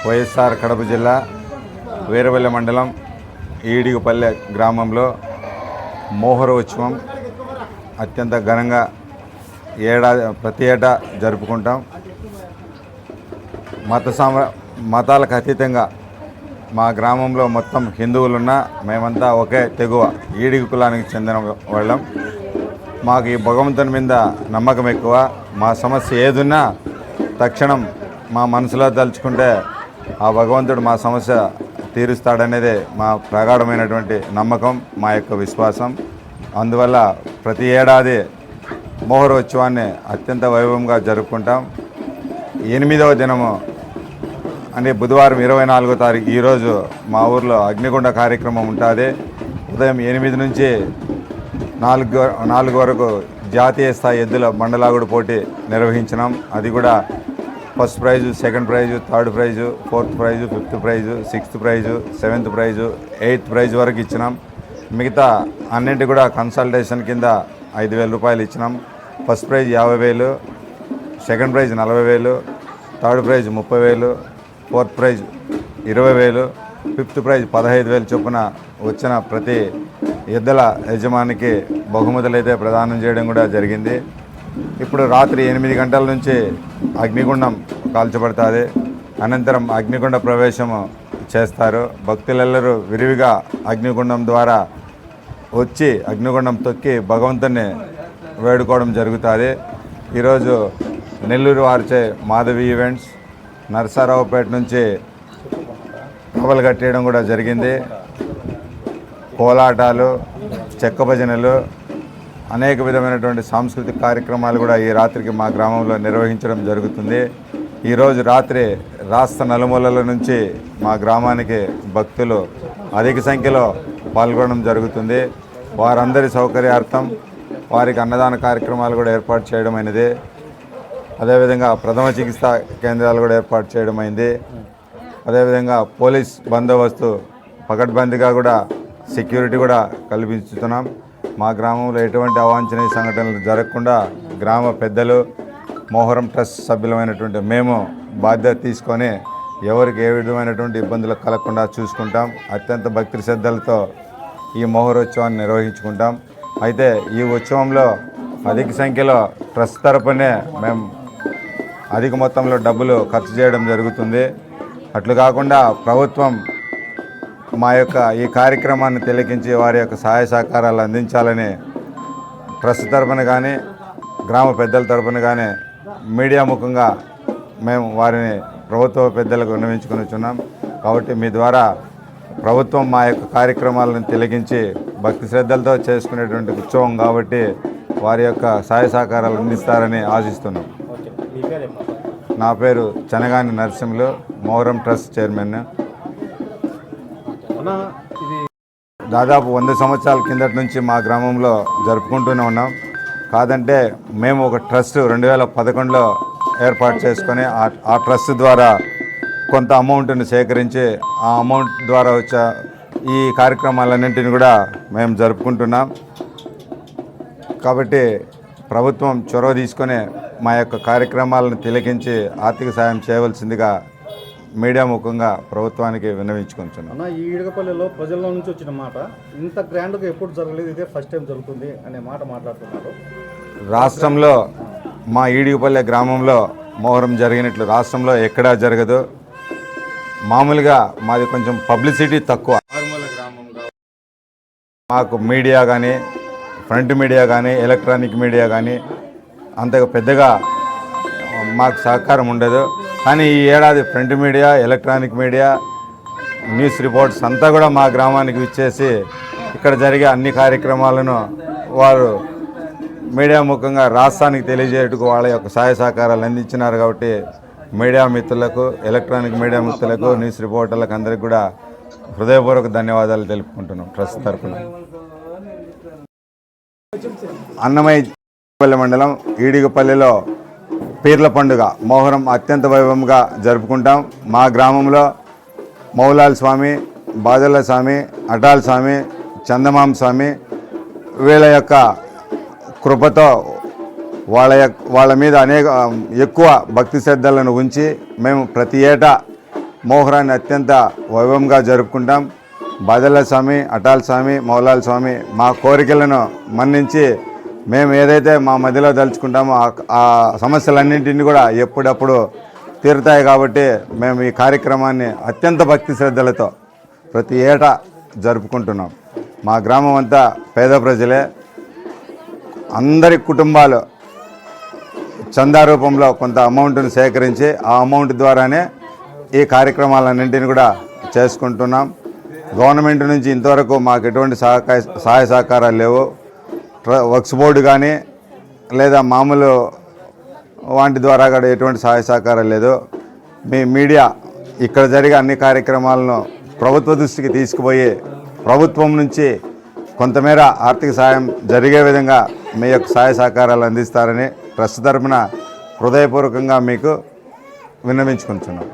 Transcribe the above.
వైఎస్ఆర్ కడప జిల్లా వీరవల్లి మండలం ఈడిగుపల్లె గ్రామంలో మోహరోత్సవం అత్యంత ఘనంగా ప్రతి ఏటా జరుపుకుంటాం. మతాలకు అతీతంగా మా గ్రామంలో మొత్తం హిందువులున్నా మేమంతా ఒకే తెగువ ఈడిగు కులానికి చెందిన వాళ్ళం. మాకు ఈ భగవంతుని మీద నమ్మకం ఎక్కువ. మా సమస్య ఏదున్నా తక్షణం మా మనసులో తలుచుకుంటే ఆ భగవంతుడు మా సమస్య తీరుస్తాడనేదే మా ప్రగాఢమైనటువంటి నమ్మకం, మా యొక్క విశ్వాసం. అందువల్ల ప్రతి ఏడాది మోహరోత్సవాన్ని అత్యంత వైభవంగా జరుపుకుంటాం. 8వ దినము అంటే బుధవారం 24వ తారీఖు ఈరోజు మా ఊర్లో అగ్నిగుండ కార్యక్రమం ఉంటుంది. ఉదయం 8 నుంచి 4 వరకు జాతీయ స్థాయి ఎద్దుల బండలాగుడు పోటీ నిర్వహించినాం. అది కూడా first prize, second prize, third prize, fourth prize, fifth prize, sixth prize, 7th prize, 8th prize వరకు ఇచ్చినాం. మిగతా అన్నింటి కూడా కన్సల్టేషన్ కింద 5,000 రూపాయలు ఇచ్చినాం. First prize 50,000, second prize 40,000, third prize 30,000, fourth prize 20,000, fifth prize 15,000 చొప్పున వచ్చిన ప్రతి ఎద్దుల యజమానికి బహుమతులు అయితే ప్రదానం చేయడం కూడా జరిగింది. ఇప్పుడు రాత్రి 8 గంటల నుంచి అగ్నిగుండం కాల్చబడుతుంది. అనంతరం అగ్నిగుండ ప్రవేశము చేస్తారు. భక్తులెల్లరూ విరివిగా అగ్నిగుండం ద్వారా వచ్చి అగ్నిగుండం తొక్కి భగవంతుని వేడుకోవడం జరుగుతుంది. ఈరోజు నెల్లూరు వారిచే మాధవి ఈవెంట్స్, నరసరావుపేట నుంచి కబలు కట్టేయడం కూడా జరిగింది. కోలాటాలు, చెక్క భజనలు, అనేక విధమైనటువంటి సాంస్కృతిక కార్యక్రమాలు కూడా ఈ రాత్రికి మా గ్రామంలో నిర్వహించడం జరుగుతుంది. ఈరోజు రాత్రి రాష్ట్ర నలుమూలల నుంచి మా గ్రామానికి భక్తులు అధిక సంఖ్యలో పాల్గొనడం జరుగుతుంది. వారందరి సౌకర్యార్థం వారికి అన్నదాన కార్యక్రమాలు కూడా ఏర్పాటు చేయడం అయినది. అదేవిధంగా ప్రథమ చికిత్సా కేంద్రాలు కూడా ఏర్పాటు చేయడం అయింది. అదేవిధంగా పోలీస్ బందోబస్తు పకడ్బందీగా కూడా సెక్యూరిటీ కూడా కల్పించుతున్నాం. మా గ్రామంలో ఎటువంటి అవాంఛనీయ సంఘటనలు జరగకుండా గ్రామ పెద్దలు, మోహరం ట్రస్ట్ సభ్యులమైనటువంటి మేము బాధ్యత తీసుకొని ఎవరికి ఏ విధమైనటువంటి ఇబ్బందులు కలగకుండా చూసుకుంటాం. అత్యంత భక్తి శ్రద్ధలతో ఈ మోహరోత్సవాన్ని నిర్వహించుకుంటాం. అయితే ఈ ఉత్సవంలో అధిక సంఖ్యలో ట్రస్ట్ తరపునే మేము అధిక మొత్తంలో డబ్బులు ఖర్చు చేయడం జరుగుతుంది. అట్లు కాకుండా ప్రభుత్వం మా యొక్క ఈ కార్యక్రమాన్ని తిలకించి వారి యొక్క సహాయ సహకారాలు అందించాలని ట్రస్ట్ తరపున కానీ గ్రామ పెద్దల తరపున కానీ మీడియా ముఖంగా మేము వారిని ప్రభుత్వ పెద్దలకు విన్నవించుకొని వచ్చున్నాం. కాబట్టి మీ ద్వారా ప్రభుత్వం మా యొక్క కార్యక్రమాలను తిలకించి భక్తి శ్రద్ధలతో చేసుకునేటువంటి ఉత్సవం కాబట్టి వారి యొక్క సహాయ సహకారాలు అందిస్తారని ఆశిస్తున్నాం. నా పేరు చనగాని నరసింహులు, మోహరం ట్రస్ట్ చైర్మన్. దాదాపు 100 సంవత్సరాల కిందటి నుంచి మా గ్రామంలో జరుపుకుంటూనే ఉన్నాం. కాదంటే మేము ఒక ట్రస్ట్ 2011లో ఏర్పాటు చేసుకొని ఆ ట్రస్ట్ ద్వారా కొంత అమౌంట్ని సేకరించి ఆ అమౌంట్ ద్వారా వచ్చే ఈ కార్యక్రమాలన్నింటినీ కూడా మేము జరుపుకుంటున్నాం. కాబట్టి ప్రభుత్వం చొరవ తీసుకొని మా యొక్క కార్యక్రమాలను తిలకించి ఆర్థిక సాయం చేయవలసిందిగా మీడియా ముఖంగా ప్రభుత్వానికి విన్నవించుకుంటున్నాం. అన్న, ఈ ఈడగపల్లిలో ప్రజల నుంచి వచ్చిన మాట ఇంత గ్రాండ్గా ఎప్పుడు జరగలేదు, ఇదే ఫస్ట్ టైం జరుగుతుంది అనే మాట మాట్లాడుతున్నారు. రాష్ట్రంలో మా ఈడిగపల్లె గ్రామంలో మోహరం జరిగినట్లు రాష్ట్రంలో ఎక్కడా జరగదు. మామూలుగా మాది కొంచెం పబ్లిసిటీ తక్కువ. మాకు మీడియా కానీ, ఫ్రంట్ మీడియా కానీ, ఎలక్ట్రానిక్ మీడియా కానీ అంతగా పెద్దగా మాకు సహకారం ఉండదు. కానీ ఈ ఏడాది front media, electronic media, news reports అంతా కూడా మా గ్రామానికి విచ్చేసి ఇక్కడ జరిగే అన్ని కార్యక్రమాలను వారు మీడియా ముఖంగా రాష్ట్రానికి తెలియజేయటకు వాళ్ళ యొక్క సహాయ సహకారాలు అందించినారు. కాబట్టి మీడియా మిత్రులకు, ఎలక్ట్రానిక్ మీడియా మిత్రులకు, న్యూస్ రిపోర్టర్లకు అందరికీ కూడా హృదయపూర్వక ధన్యవాదాలు తెలుపుకుంటున్నాం ట్రస్ట్ తరఫున. అన్నమయ్య మండలం ఈడిగపల్లిలో పీర్ల పండుగ మొహరం అత్యంత వైభవంగా జరుపుకుంటాం. మా గ్రామంలో మౌలాల్ స్వామి, బాదల్ల స్వామి, అటాల్ స్వామి, చందమాం స్వామి వీళ్ళ యొక్క కృపతో వాళ్ళ మీద ఎక్కువ భక్తి శ్రద్ధలను ఉంచి మేము ప్రతి ఏటా మోహరాన్ని అత్యంత వైభవంగా జరుపుకుంటాం. బాదల్ల స్వామి, అటాల్ స్వామి, మౌలాల్ స్వామి మా కోరికలను మన్నించి మేము ఏదైతే మా మధ్యలో తలుచుకుంటామో ఆ సమస్యలన్నింటినీ కూడా ఎప్పుడప్పుడు తీరుతాయి. కాబట్టి మేము ఈ కార్యక్రమాన్ని అత్యంత భక్తి శ్రద్ధలతో ప్రతి ఏటా జరుపుకుంటున్నాం. మా గ్రామం అంతా పేద ప్రజలే. అందరి కుటుంబాలు చందా రూపంలో కొంత అమౌంట్ను సేకరించి ఆ అమౌంట్ ద్వారానే ఈ కార్యక్రమాలన్నింటినీ కూడా చేసుకుంటున్నాం. గవర్నమెంట్ నుంచి ఇంతవరకు మాకు ఎటువంటి సహాయ సహకారాలు లేవు. వక్స్ బోర్డు కానీ లేదా మామూలు వాటి ద్వారా కూడా ఎటువంటి సహాయ సహకారాలు లేదు. మీ మీడియా ఇక్కడ జరిగే అన్ని కార్యక్రమాలను ప్రభుత్వ దృష్టికి తీసుకుపోయి ప్రభుత్వం నుంచి కొంతమేర ఆర్థిక సాయం జరిగే విధంగా మీ యొక్క సహాయ సహకారాలు అందిస్తారని ట్రస్ట్ తరఫున హృదయపూర్వకంగా మీకు విన్నవించుకుంటున్నాం.